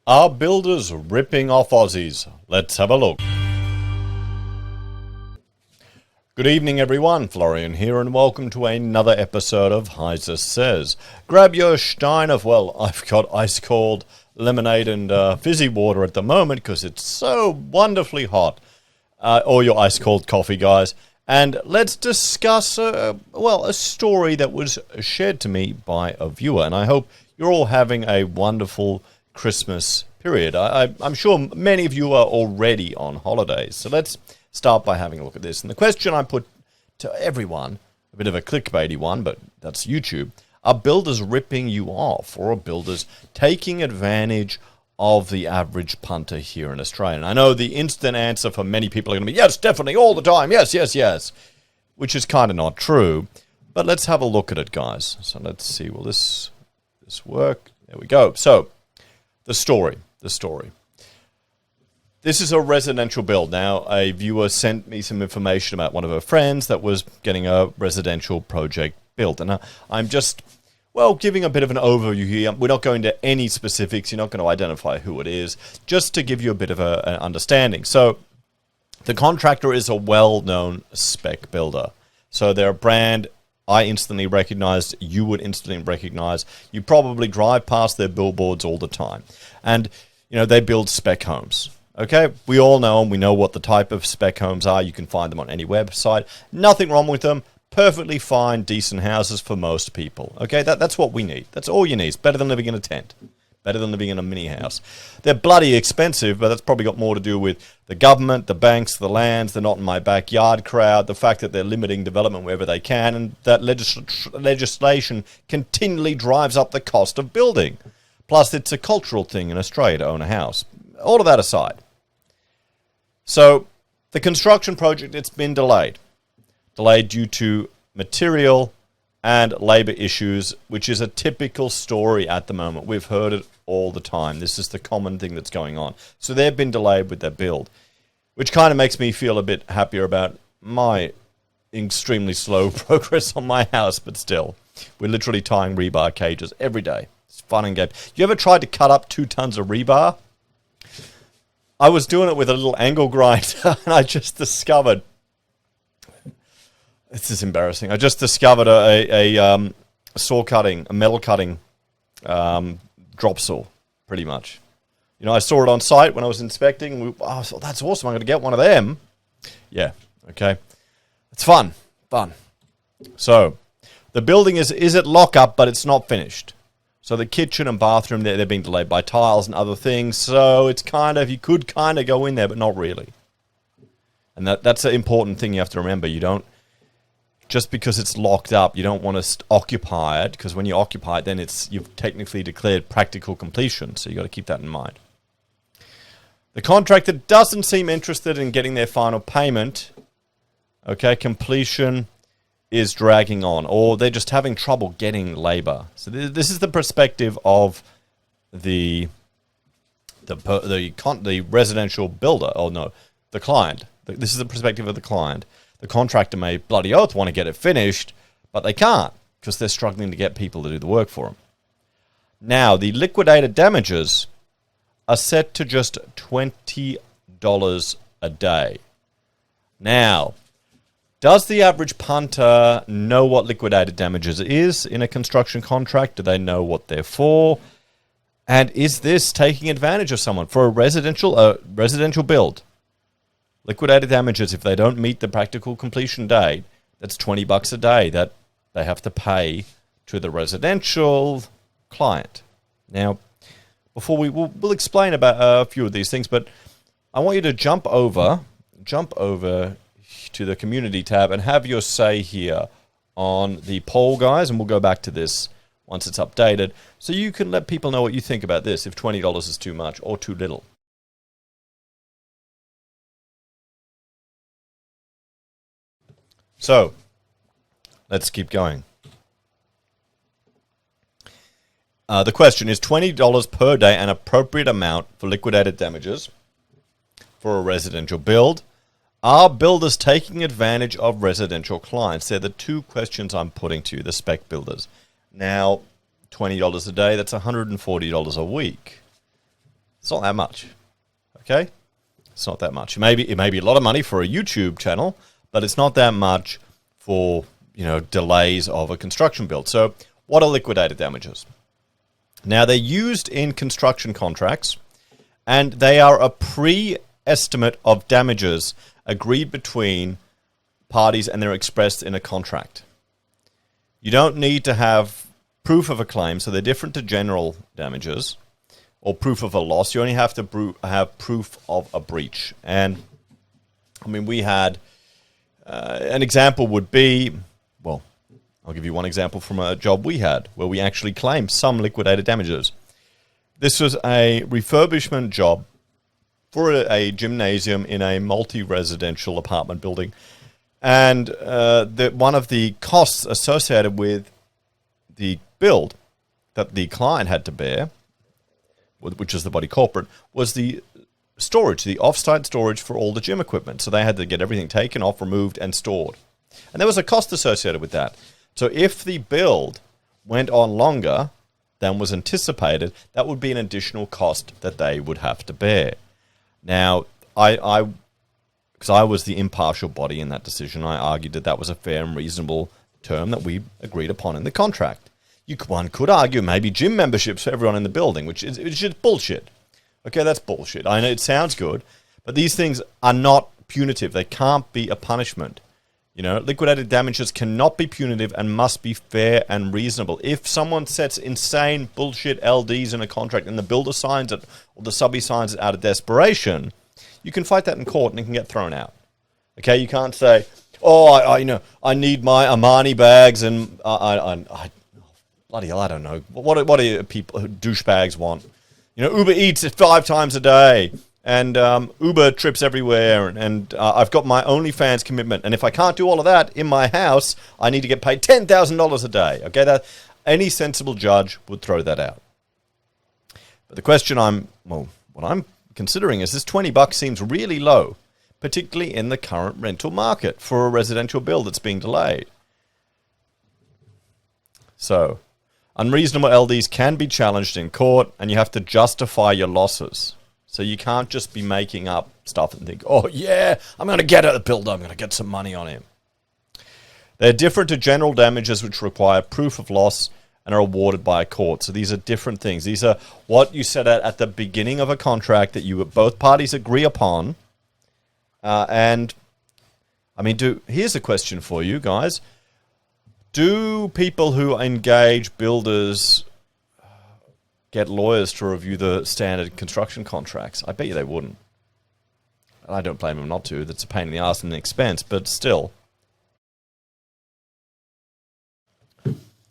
Are builders ripping off Aussies? Let's have a look. Good evening everyone, Florian here and welcome to another episode of HeiseSays. Grab your stein of, well, I've got ice cold lemonade and fizzy water at the moment because it's so wonderfully hot. Or your ice cold coffee, guys. And let's discuss, a story that was shared to me by a viewer. And I hope you're all having a wonderful Christmas period. I'm sure many of you are already on holidays. So let's start by having a look at this. And the question I put to everyone, a bit of a clickbaity one, but that's YouTube. Are builders ripping you off, or are builders taking advantage of the average punter here in Australia? And I know the instant answer for many people are going to be, yes, definitely, all the time, yes, yes, yes, which is kind of not true. But let's have a look at it, guys. So let's see, will this work? There we go. So the story. This is a residential build. Now, a viewer sent me some information about one of her friends that was getting a residential project built. And I'm just, giving a bit of an overview here. We're not going to any specifics. You're not going to identify who it is, just to give you a bit of an understanding. So the contractor is a well-known spec builder. So they're a brand I instantly recognized, you would instantly recognize. You probably drive past their billboards all the time. And, they build spec homes. Okay, we all know them. We know what the type of spec homes are. You can find them on any website. Nothing wrong with them. Perfectly fine, decent houses for most people. Okay, that's what we need. That's all you need. It's better than living in a tent. Better than living in a mini house. They're bloody expensive, but that's probably got more to do with the government, the banks, the lands, the not in my backyard crowd, the fact that they're limiting development wherever they can, and that legislation continually drives up the cost of building. Plus, it's a cultural thing in Australia to own a house. All of that aside. So, the construction project, it's been delayed. Delayed due to material and labour issues, which is a typical story at the moment. We've heard it all the time. This is the common thing that's going on. So they've been delayed with their build, which kind of makes me feel a bit happier about my extremely slow progress on my house, but still. We're literally tying rebar cages every day. It's fun and game. You ever tried to cut up 2 tons of rebar? I was doing it with a little angle grinder, and I just discovered, this is embarrassing, I just discovered a metal cutting drop saw, pretty much. I saw it on site when I was inspecting. I thought, that's awesome, I'm going to get one of them. Yeah, okay. It's fun. So, the building is at lock-up, but it's not finished. So the kitchen and bathroom, they're being delayed by tiles and other things. So it's kind of, you could kind of go in there, but not really. And that's an important thing you have to remember. You don't, just because it's locked up, you don't want to occupy it, because when you occupy it, then you've technically declared practical completion. So you've got to keep that in mind. The contractor doesn't seem interested in getting their final payment. Okay, completion is dragging on, or they're just having trouble getting labor. So this is the perspective of the residential builder. Oh no, the client. This is the perspective of the client. The contractor may bloody oath want to get it finished, but they can't because they're struggling to get people to do the work for them. Now, the liquidated damages are set to just $20 a day. Now, does the average punter know what liquidated damages is in a construction contract? Do they know what they're for? And is this taking advantage of someone for a residential build? Liquidated damages, if they don't meet the practical completion date, that's $20 a day that they have to pay to the residential client. Now, before we'll explain about a few of these things, but I want you to jump over to the community tab and have your say here on the poll, guys, and we'll go back to this once it's updated, so you can let people know what you think about this, if $20 is too much or too little. So, let's keep going. The question is, $20 per day an appropriate amount for liquidated damages for a residential build? Are builders taking advantage of residential clients? They're the two questions I'm putting to the spec builders. Now, $20 a day, that's $140 a week. It's not that much. Okay? It's not that much. It may be a lot of money for a YouTube channel, but it's not that much for, delays of a construction build. So what are liquidated damages? Now, they're used in construction contracts, and they are a pre-estimate of damages agreed between parties, and they're expressed in a contract. You don't need to have proof of a claim, so they're different to general damages or proof of a loss. You only have to have proof of a breach. And, we had an example would be, well, I'll give you one example from a job we had where we actually claimed some liquidated damages. This was a refurbishment job for a gymnasium in a multi-residential apartment building. And one of the costs associated with the build that the client had to bear, which is the body corporate, was the storage, the off-site storage for all the gym equipment. So they had to get everything taken off, removed, and stored. And there was a cost associated with that. So if the build went on longer than was anticipated, that would be an additional cost that they would have to bear. Now, because I was the impartial body in that decision, I argued that that was a fair and reasonable term that we agreed upon in the contract. One could argue maybe gym memberships for everyone in the building, which is just bullshit. Okay, that's bullshit. I know it sounds good, but these things are not punitive. They can't be a punishment. Liquidated damages cannot be punitive and must be fair and reasonable. If someone sets insane bullshit LDs in a contract and the builder signs it or the subby signs it out of desperation, you can fight that in court and it can get thrown out. Okay, you can't say, I need my Armani bags and bloody hell, I don't know. What do people, douchebags want? Uber Eats 5 times a day. And Uber trips everywhere, and I've got my OnlyFans commitment. And if I can't do all of that in my house, I need to get paid $10,000 a day. Okay, that any sensible judge would throw that out. But the question what I'm considering is this $20 seems really low, particularly in the current rental market for a residential build that's being delayed. So, unreasonable LDs can be challenged in court, and you have to justify your losses. So you can't just be making up stuff and think, oh yeah, I'm going to get at the builder, I'm going to get some money on him. They're different to general damages, which require proof of loss and are awarded by a court. So these are different things. These are what you set out at the beginning of a contract that both parties agree upon. Here's a question for you guys. Do people who engage builders get lawyers to review the standard construction contracts? I bet you they wouldn't. I don't blame them not to. That's a pain in the ass and an expense, but still.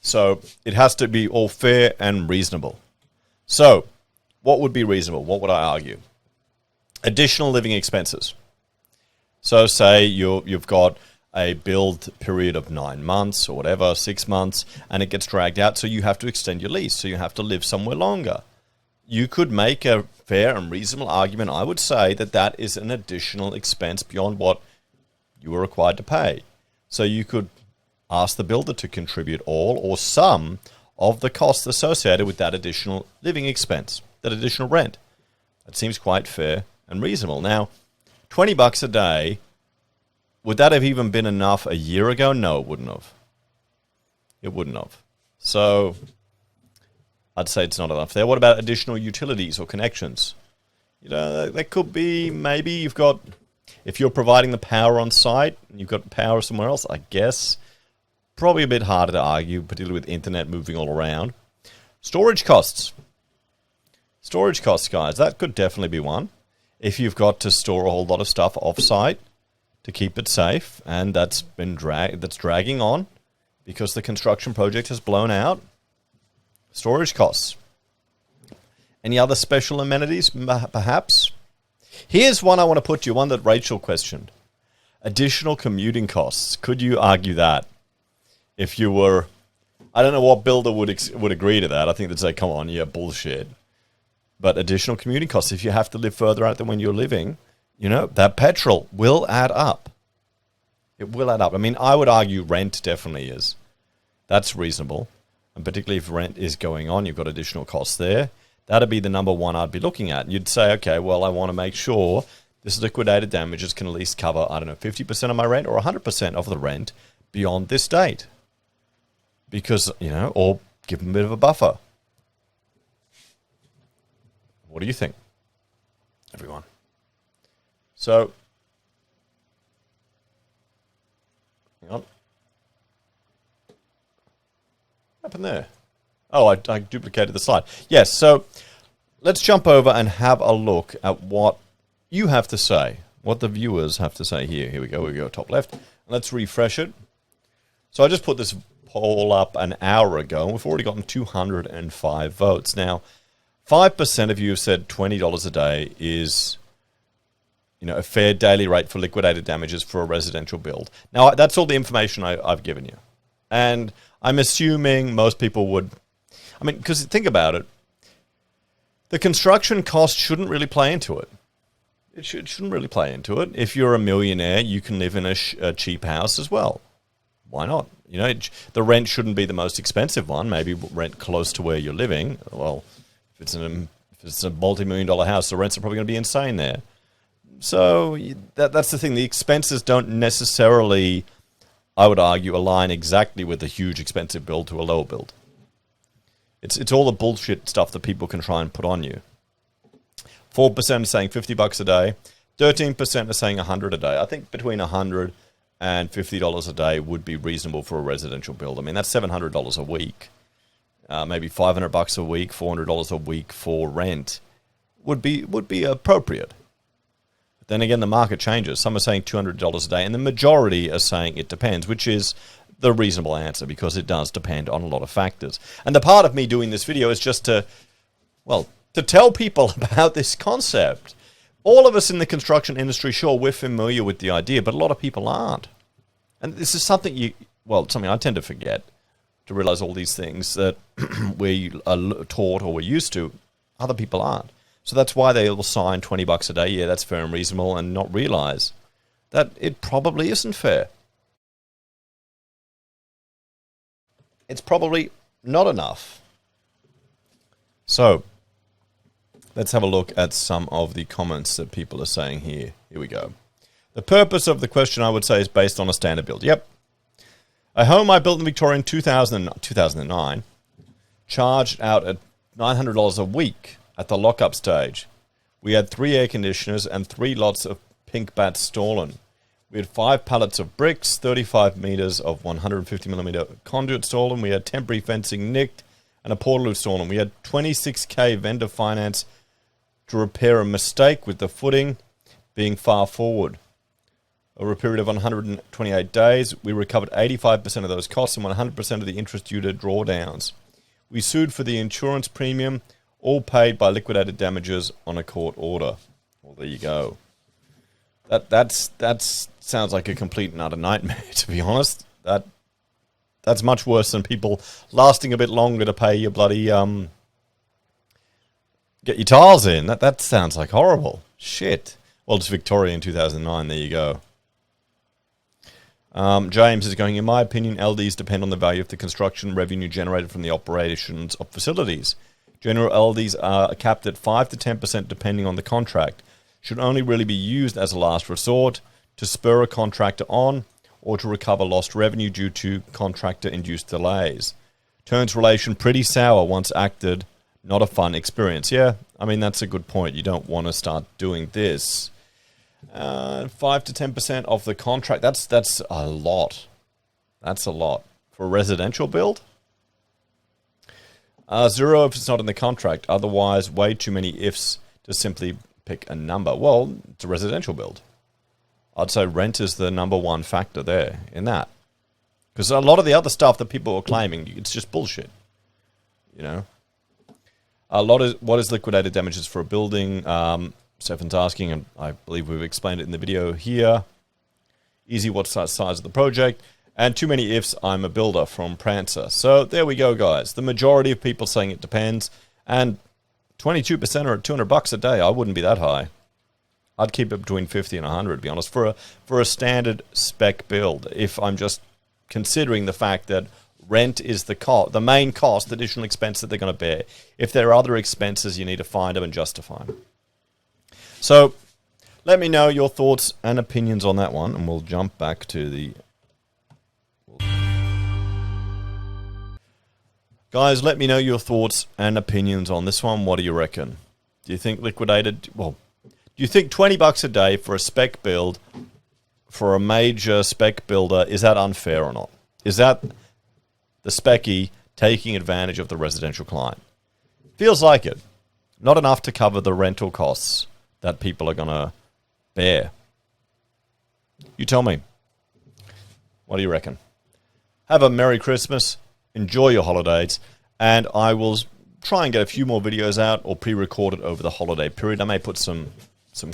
So it has to be all fair and reasonable. So what would be reasonable? What would I argue? Additional living expenses. So say you've got a build period of 9 months or whatever, 6 months, and it gets dragged out, so you have to extend your lease, so you have to live somewhere longer. You could make a fair and reasonable argument, I would say, that is an additional expense beyond what you were required to pay. So you could ask the builder to contribute all or some of the costs associated with that additional living expense, that additional rent. That seems quite fair and reasonable. Now, $20 a day, would that have even been enough a year ago? No, it wouldn't have. It wouldn't have. So I'd say it's not enough there. What about additional utilities or connections? That could be maybe if you're providing the power on site and you've got power somewhere else, I guess. Probably a bit harder to argue, particularly with internet moving all around. Storage costs. Storage costs, guys. That could definitely be one. If you've got to store a whole lot of stuff off-site to keep it safe, and that's dragging on because the construction project has blown out. Storage costs. Any other special amenities, perhaps? Here's one I want to put you, one that Rachel questioned. Additional commuting costs. Could you argue that? If you were, I don't know what builder would agree to that. I think they'd say, come on, yeah, bullshit. But additional commuting costs, if you have to live further out than when you're living, that petrol will add up. It will add up. I would argue rent definitely is. That's reasonable. And particularly if rent is going on, you've got additional costs there. That'd be the number one I'd be looking at. You'd say, okay, well, I want to make sure this liquidated damages can at least cover, I don't know, 50% of my rent or 100% of the rent beyond this date. Because, you know, or give them a bit of a buffer. What do you think, everyone? So, hang on. What happened there? Oh, I duplicated the slide. Yes, so let's jump over and have a look at what you have to say, what the viewers have to say here. Here we go, top left. Let's refresh it. So I just put this poll up an hour ago, and we've already gotten 205 votes. Now, 5% of you have said $20 a day is, you know, a fair daily rate for liquidated damages for a residential build. Now, that's all the information I've given you. And I'm assuming most people would, I mean, because think about it, the construction cost shouldn't really play into it. It shouldn't really play into it. If you're a millionaire, you can live in a cheap house as well. Why not? You know, the rent shouldn't be the most expensive one. Maybe rent close to where you're living. Well, if it's a multi-million-dollar house, the rents are probably going to be insane there. So that's the thing. The expenses don't necessarily, I would argue, align exactly with a huge expensive build to a lower build. It's all the bullshit stuff that people can try and put on you. 4% are saying $50 a day. 13% are saying $100 a day. I think between $100 and $50 a day would be reasonable for a residential build. I mean, that's $700 a week. Maybe $500 a week, $400 a week for rent would be appropriate. But then again, the market changes. Some are saying $200 a day, and the majority are saying it depends, which is the reasonable answer because it does depend on a lot of factors. And the part of me doing this video is just to tell people about this concept. All of us in the construction industry, sure, we're familiar with the idea, but a lot of people aren't. And this is something something I tend to forget, to realize all these things that we are taught or we're used to, other people aren't. So that's why they will sign $20 a day. Yeah, that's fair and reasonable, and not realize that it probably isn't fair. It's probably not enough. So let's have a look at some of the comments that people are saying here. Here we go. The purpose of the question, I would say, is based on a standard build. Yep. A home I built in Victoria in 2009 charged out at $900 a week at the lockup stage. We had 3 air conditioners and 3 lots of pink bats stolen. We had 5 pallets of bricks, 35 meters of 150mm conduit stolen. We had temporary fencing nicked and a portal stolen. We had $26K vendor finance to repair a mistake with the footing being far forward. Over a period of 128 days, we recovered 85% of those costs and 100% of the interest due to drawdowns. We sued for the insurance premium, all paid by liquidated damages on a court order. Well, there you go. That sounds like a complete and utter nightmare, to be honest. That's much worse than people lasting a bit longer to pay your bloody get your tiles in. That sounds like horrible. Shit. Well, it's Victoria in 2009. There you go. James is going, in my opinion, LDs depend on the value of the construction revenue generated from the operations of facilities. General LDs are capped at 5 to 10% depending on the contract. Should only really be used as a last resort to spur a contractor on or to recover lost revenue due to contractor-induced delays. Turns relation pretty sour once acted, not a fun experience. Yeah, I mean, that's a good point. You don't want to start doing this. 5 to 10% of the contract, that's a lot. That's a lot. For a residential build? 0 if it's not in the contract. Otherwise, way too many ifs to simply pick a number. Well, it's a residential build. I'd say rent is the number one factor there in that. Because a lot of the other stuff that people are claiming, it's just bullshit. You know? What is liquidated damages for a building? Stefan's asking, and I believe we've explained it in the video here. Easy, what's the size of the project? And too many ifs, I'm a builder from Prancer. So there we go, guys. The majority of people saying it depends. And 22% are at $200 a day. I wouldn't be that high. I'd keep it between 50 and 100, to be honest, for a standard spec build. If I'm just considering the fact that Rent is the main cost, the additional expense that they're going to bear. If there are other expenses, you need to find them and justify them. So let me know your thoughts and opinions on that one, and we'll jump back to the... Guys, let me know your thoughts and opinions on this one. What do you reckon? Do you think liquidated... Well, do you think $20 a day for a spec build for a major spec builder, is that unfair or not? Is that the speccy taking advantage of the residential client? Feels like it. Not enough to cover the rental costs that people are going to bear. You tell me. What do you reckon? Have a Merry Christmas. Enjoy your holidays. And I will try and get a few more videos out or pre-recorded over the holiday period. I may put some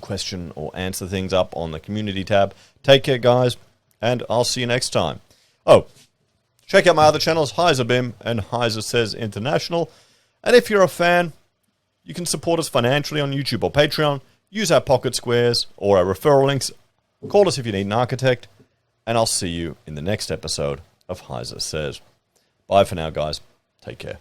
question or answer things up on the community tab. Take care, guys, and I'll see you next time. Oh, check out my other channels, HeiseBim and HeiseSays International. And if you're a fan, you can support us financially on YouTube or Patreon. Use our pocket squares or our referral links. Call us if you need an architect. And I'll see you in the next episode of HeiseSays. Bye for now, guys. Take care.